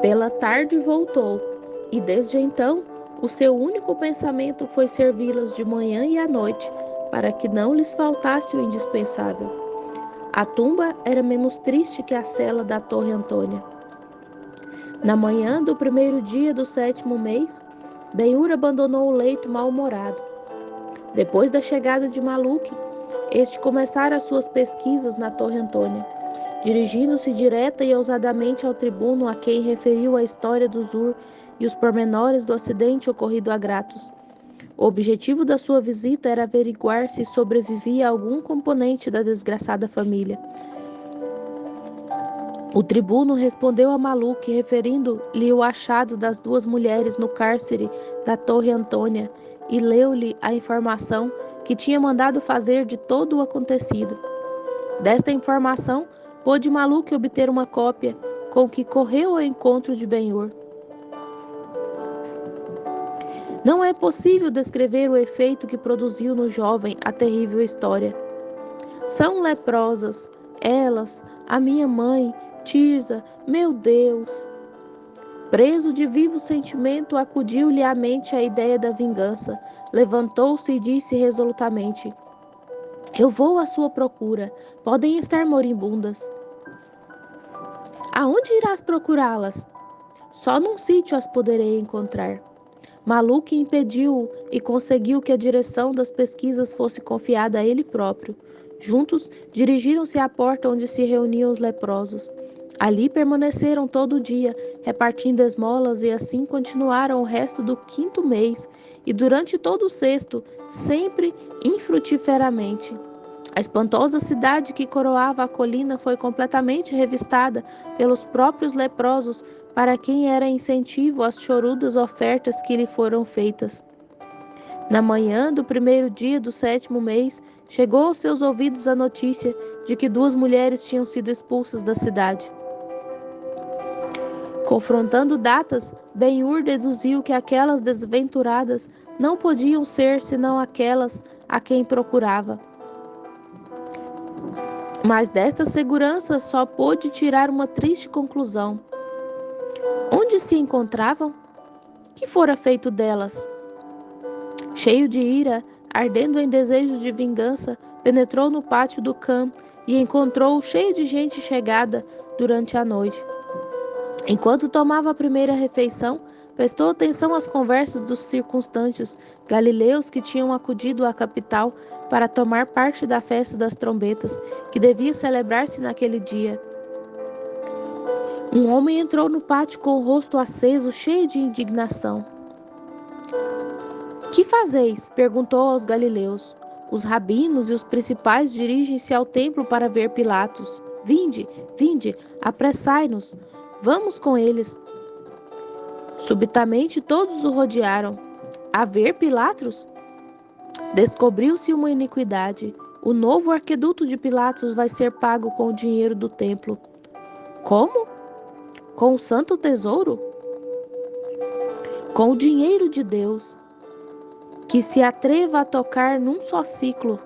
Pela tarde voltou, e desde então o seu único pensamento foi servi-las de manhã e à noite, para que não lhes faltasse o indispensável. A tumba era menos triste que a cela da Torre Antônia. Na manhã do primeiro dia do 7º mês, Benhur abandonou o leito mal-humorado. Depois da chegada de Maluque, este começara as suas pesquisas na Torre Antônia, dirigindo-se direta e ousadamente ao tribuno a quem referiu a história do Zur e os pormenores do acidente ocorrido a Gratos. O objetivo da sua visita era averiguar se sobrevivia algum componente da desgraçada família. O tribuno respondeu a Maluque, referindo-lhe o achado das duas mulheres no cárcere da Torre Antônia, e leu-lhe a informação que tinha mandado fazer de todo o acontecido. Desta informação, pôde Maluque obter uma cópia, com que correu ao encontro de Benhur. Não é possível descrever o efeito que produziu no jovem a terrível história. São leprosas, elas, a minha mãe, Tirza, meu Deus! Preso de vivo sentimento, acudiu-lhe à mente a ideia da vingança. Levantou-se e disse resolutamente: Eu vou à sua procura. Podem estar moribundas. Aonde irás procurá-las? Só num sítio as poderei encontrar. Maluque impediu-o e conseguiu que a direção das pesquisas fosse confiada a ele próprio. Juntos, dirigiram-se à porta onde se reuniam os leprosos. Ali permaneceram todo o dia, repartindo esmolas, e assim continuaram o resto do 5º mês, e durante todo o 6º, sempre infrutiferamente. A espantosa cidade que coroava a colina foi completamente revistada pelos próprios leprosos, para quem era incentivo às chorudas ofertas que lhe foram feitas. Na manhã do primeiro dia do 7º mês, chegou aos seus ouvidos a notícia de que 2 mulheres tinham sido expulsas da cidade. Confrontando datas, Benhur deduziu que aquelas desventuradas não podiam ser senão aquelas a quem procurava. Mas desta segurança só pôde tirar uma triste conclusão. Onde se encontravam? Que fora feito delas? Cheio de ira, ardendo em desejos de vingança, penetrou no pátio do Khan e encontrou-o cheio de gente chegada durante a noite. Enquanto tomava a primeira refeição, prestou atenção às conversas dos circunstantes galileus que tinham acudido à capital para tomar parte da festa das trombetas, que devia celebrar-se naquele dia. Um homem entrou no pátio com o rosto aceso, cheio de indignação. Que fazeis? Perguntou aos galileus. Os rabinos e os principais dirigem-se ao templo para ver Pilatos. Vinde, vinde, apressai-nos. Vamos com eles. Subitamente todos o rodearam. A ver Pilatos? Descobriu-se uma iniquidade. O novo arqueduto de Pilatos vai ser pago com o dinheiro do templo. Como? Com o santo tesouro? Com o dinheiro de Deus. Que se atreva a tocar num só ciclo.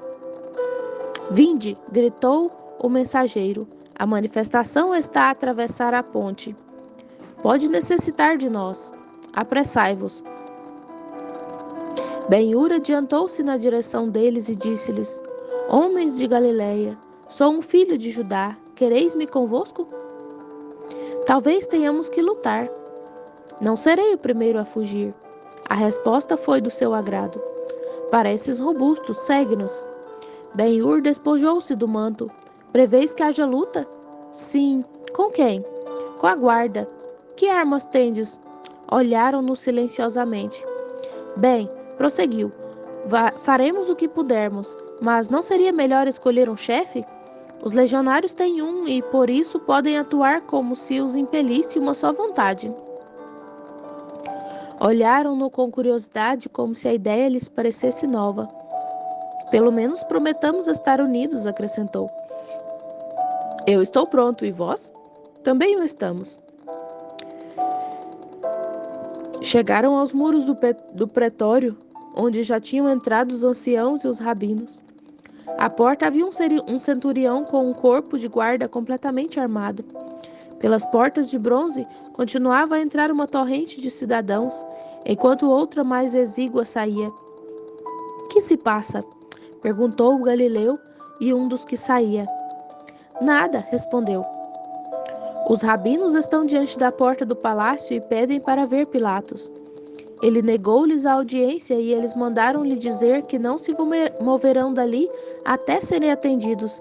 Vinde, gritou o mensageiro. A manifestação está a atravessar a ponte. Pode necessitar de nós. Apressai-vos. Benhur adiantou-se na direção deles e disse-lhes: Homens de Galileia, sou um filho de Judá. Quereis-me convosco? Talvez tenhamos que lutar. Não serei o primeiro a fugir. A resposta foi do seu agrado. Pareces robusto, segue-nos. Benhur despojou-se do manto. Preveis que haja luta? Sim. Com quem? Com a guarda. Que armas tendes? Olharam-no silenciosamente. Bem, prosseguiu. Faremos o que pudermos, mas não seria melhor escolher um chefe? Os legionários têm um e, por isso, podem atuar como se os impelisse uma só vontade. Olharam-no com curiosidade, como se a ideia lhes parecesse nova. Pelo menos prometamos estar unidos, acrescentou. Eu estou pronto, e vós? Também o estamos. Chegaram aos muros do pretório, onde já tinham entrado os anciãos e os rabinos. À porta havia um centurião com um corpo de guarda completamente armado. Pelas portas de bronze continuava a entrar uma torrente de cidadãos, enquanto outra mais exígua saía. Que se passa? Perguntou o Galileu e um dos que saía. Nada, respondeu. Os rabinos estão diante da porta do palácio e pedem para ver Pilatos. Ele negou-lhes a audiência e eles mandaram-lhe dizer que não se moverão dali até serem atendidos.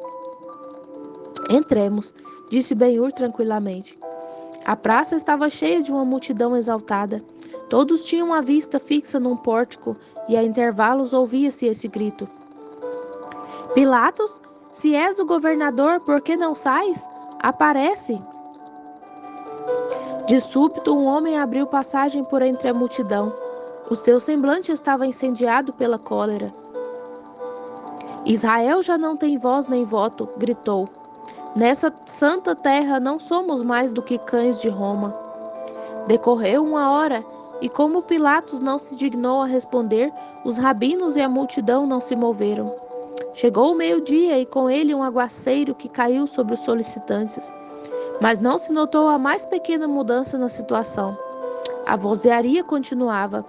Entremos, disse Ben-Hur tranquilamente. A praça estava cheia de uma multidão exaltada. Todos tinham a vista fixa num pórtico e a intervalos ouvia-se esse grito. Pilatos, se és o governador, por que não sais? Aparece! De súbito, um homem abriu passagem por entre a multidão. O seu semblante estava incendiado pela cólera. Israel já não tem voz nem voto, gritou. Nessa santa terra não somos mais do que cães de Roma. Decorreu uma hora, e como Pilatos não se dignou a responder, os rabinos e a multidão não se moveram. Chegou o meio-dia e com ele um aguaceiro que caiu sobre os solicitantes. Mas não se notou a mais pequena mudança na situação. A vozearia continuava.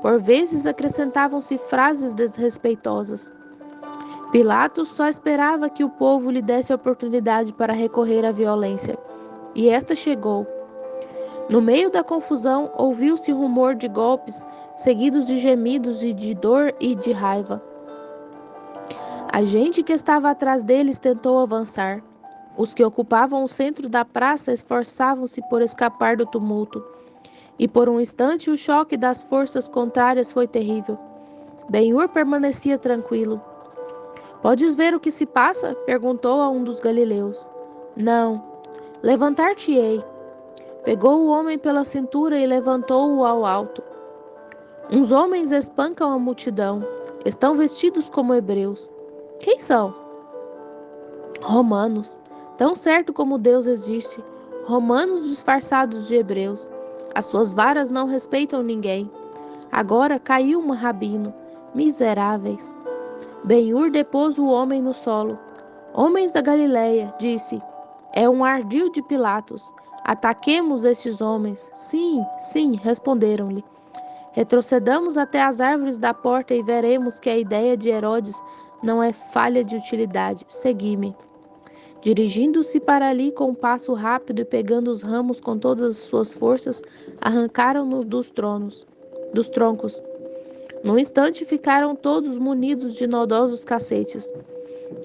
Por vezes acrescentavam-se frases desrespeitosas. Pilatos só esperava que o povo lhe desse a oportunidade para recorrer à violência. E esta chegou. No meio da confusão, ouviu-se rumor de golpes, seguidos de gemidos e de dor e de raiva. A gente que estava atrás deles tentou avançar. Os que ocupavam o centro da praça esforçavam-se por escapar do tumulto. E por um instante o choque das forças contrárias foi terrível. Ben-Hur permanecia tranquilo. Podes ver o que se passa? Perguntou a um dos galileus. Não. Levantar-te-ei. Pegou o homem pela cintura e levantou-o ao alto. Uns homens espancam a multidão. Estão vestidos como hebreus. Quem são? Romanos. Tão certo como Deus existe. Romanos disfarçados de hebreus. As suas varas não respeitam ninguém. Agora caiu um rabino. Miseráveis. Ben-Hur depôs o homem no solo. Homens da Galileia, disse. É um ardil de Pilatos. Ataquemos estes homens. Sim, sim, responderam-lhe. Retrocedamos até as árvores da porta e veremos que a ideia de Herodes não é falha de utilidade. Segui-me. Dirigindo-se para ali com um passo rápido e pegando os ramos com todas as suas forças, arrancaram-nos dos troncos. Num instante ficaram todos munidos de nodosos cacetes.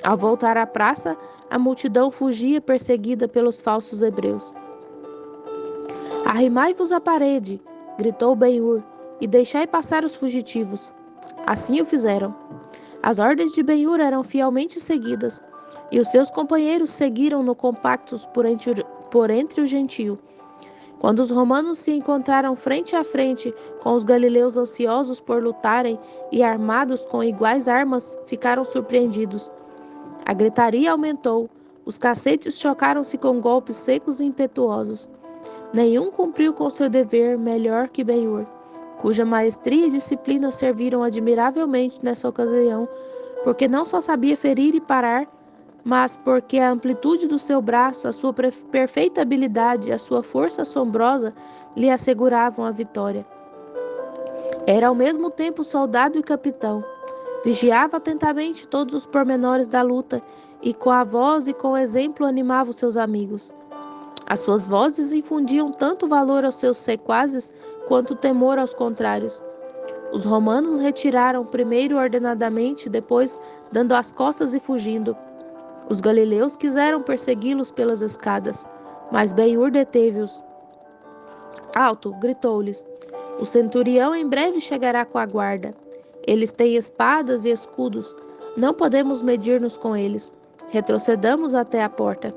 Ao voltar à praça, a multidão fugia perseguida pelos falsos hebreus. Arrimai-vos à parede, gritou Ben-Hur, e deixai passar os fugitivos. Assim o fizeram. As ordens de Ben-Hur eram fielmente seguidas, e os seus companheiros seguiram-no compactos por entre o gentio. Quando os romanos se encontraram frente a frente com os galileus ansiosos por lutarem e armados com iguais armas, ficaram surpreendidos. A gritaria aumentou, os cacetes chocaram-se com golpes secos e impetuosos. Nenhum cumpriu com seu dever melhor que Ben-Hur, cuja maestria e disciplina serviram admiravelmente nessa ocasião, porque não só sabia ferir e parar, mas porque a amplitude do seu braço, a sua perfeita habilidade e a sua força assombrosa lhe asseguravam a vitória. Era ao mesmo tempo soldado e capitão. Vigiava atentamente todos os pormenores da luta e com a voz e com o exemplo animava os seus amigos. As suas vozes infundiam tanto valor aos seus sequazes quanto temor aos contrários. Os romanos retiraram primeiro ordenadamente, depois dando as costas e fugindo. Os galileus quiseram persegui-los pelas escadas, mas Ben-Hur deteve-os. Alto, gritou-lhes. O centurião em breve chegará com a guarda. Eles têm espadas e escudos. Não podemos medir-nos com eles. Retrocedamos até a porta.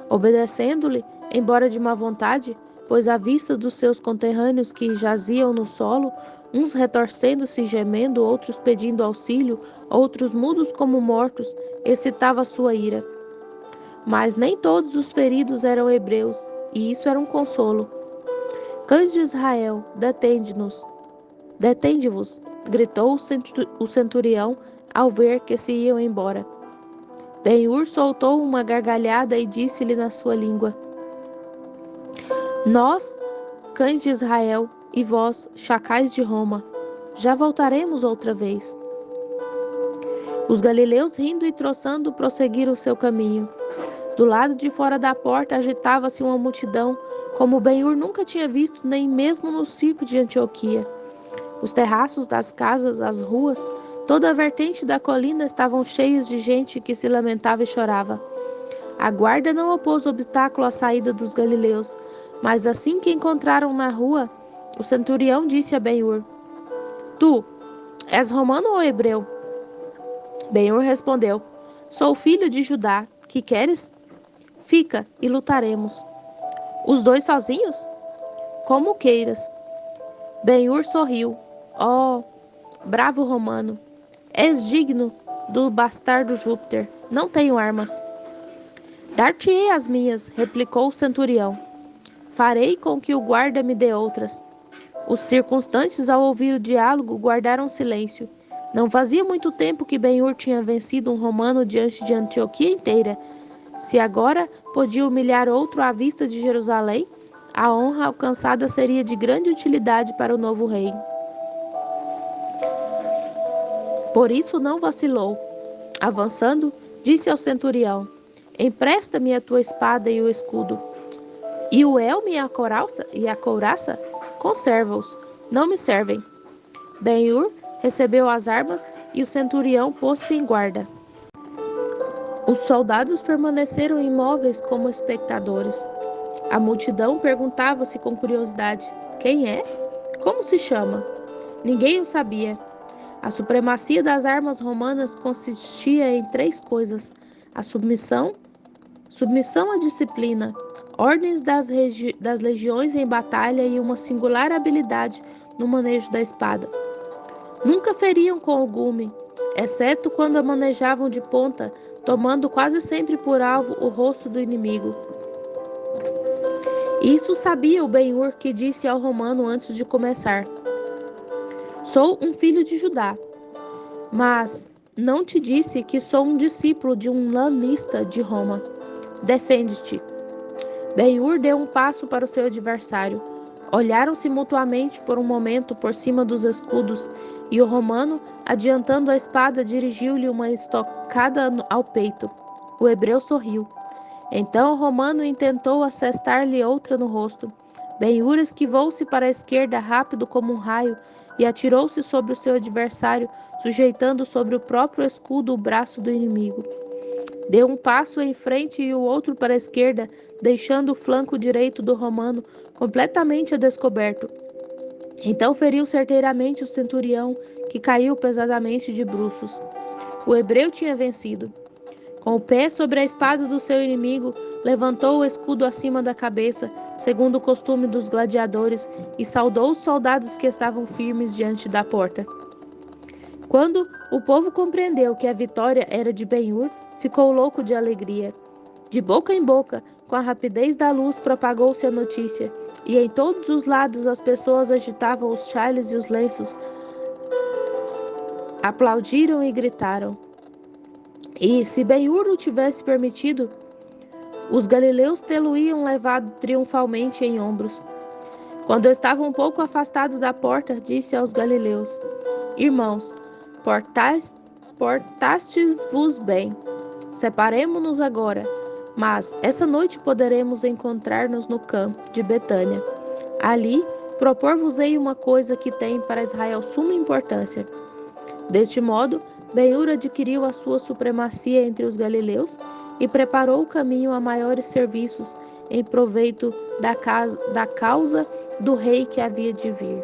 Obedecendo-lhe, embora de má vontade, pois à vista dos seus conterrâneos que jaziam no solo, uns retorcendo-se e gemendo, outros pedindo auxílio, outros mudos como mortos, excitava sua ira. Mas nem todos os feridos eram hebreus, e isso era um consolo. Cães de Israel, detende-nos. Detende-vos, gritou o centurião ao ver que se iam embora. Ben-Hur soltou uma gargalhada e disse-lhe na sua língua: Nós, cães de Israel, e vós, chacais de Roma, já voltaremos outra vez. Os galileus, rindo e troçando, prosseguiram o seu caminho. Do lado de fora da porta agitava-se uma multidão, como Ben-Hur nunca tinha visto, nem mesmo no circo de Antioquia. Os terraços das casas, as ruas, toda a vertente da colina estavam cheios de gente que se lamentava e chorava. A guarda não opôs obstáculo à saída dos galileus, mas assim que encontraram na rua, o centurião disse a Ben-Hur: Tu, és romano ou hebreu? Ben-Hur respondeu: Sou filho de Judá. Que queres? Fica e lutaremos. Os dois sozinhos? Como queiras. Ben-Hur sorriu. Oh, bravo romano, és digno do bastardo Júpiter. Não tenho armas. Dar-te-ei as minhas, replicou o centurião. Farei com que o guarda me dê outras. Os circunstantes, ao ouvir o diálogo, guardaram silêncio. Não fazia muito tempo que Ben-Hur tinha vencido um romano diante de Antioquia inteira. Se agora podia humilhar outro à vista de Jerusalém, a honra alcançada seria de grande utilidade para o novo rei. Por isso não vacilou. Avançando, disse ao centurião: Empresta-me a tua espada e o escudo. E o elmo e a couraça? Conserva-os, não me servem. Ben-Hur recebeu as armas e o centurião pôs-se em guarda. Os soldados permaneceram imóveis como espectadores. A multidão perguntava-se com curiosidade: Quem é? Como se chama? Ninguém o sabia. A supremacia das armas romanas consistia em 3 coisas: a submissão à disciplina, ordens das legiões em batalha e uma singular habilidade no manejo da espada. Nunca feriam com o gume, exceto quando a manejavam de ponta, tomando quase sempre por alvo o rosto do inimigo. Isso sabia o Ben-Hur, que disse ao romano antes de começar: Sou um filho de Judá, mas não te disse que sou um discípulo de um lanista de Roma. Defende-te. Ben-Hur deu um passo para o seu adversário. Olharam-se mutuamente por um momento por cima dos escudos, e o romano, adiantando a espada, dirigiu-lhe uma estocada ao peito. O hebreu sorriu. Então o romano intentou assestar-lhe outra no rosto. Ben-Hur esquivou-se para a esquerda rápido como um raio e atirou-se sobre o seu adversário, sujeitando sobre o próprio escudo o braço do inimigo. Deu um passo em frente e o outro para a esquerda, deixando o flanco direito do romano completamente a descoberto. Então feriu certeiramente o centurião, que caiu pesadamente de bruços. O hebreu tinha vencido. Com o pé sobre a espada do seu inimigo, levantou o escudo acima da cabeça, segundo o costume dos gladiadores, e saudou os soldados que estavam firmes diante da porta. Quando o povo compreendeu que a vitória era de Ben-Hur, ficou louco de alegria. De boca em boca, com a rapidez da luz, propagou-se a notícia, e em todos os lados as pessoas agitavam os xales e os lenços, aplaudiram e gritaram. E, se Ben-Hur o tivesse permitido, os galileus tê-lo-iam levado triunfalmente em ombros. Quando estava um pouco afastado da porta, disse aos galileus: Irmãos, portastes-vos bem. Separemo-nos agora, mas essa noite poderemos encontrar-nos no campo de Betânia. Ali, propor-vos-ei uma coisa que tem para Israel suma importância. Deste modo, Ben-Hur adquiriu a sua supremacia entre os galileus e preparou o caminho a maiores serviços em proveito da causa do rei que havia de vir.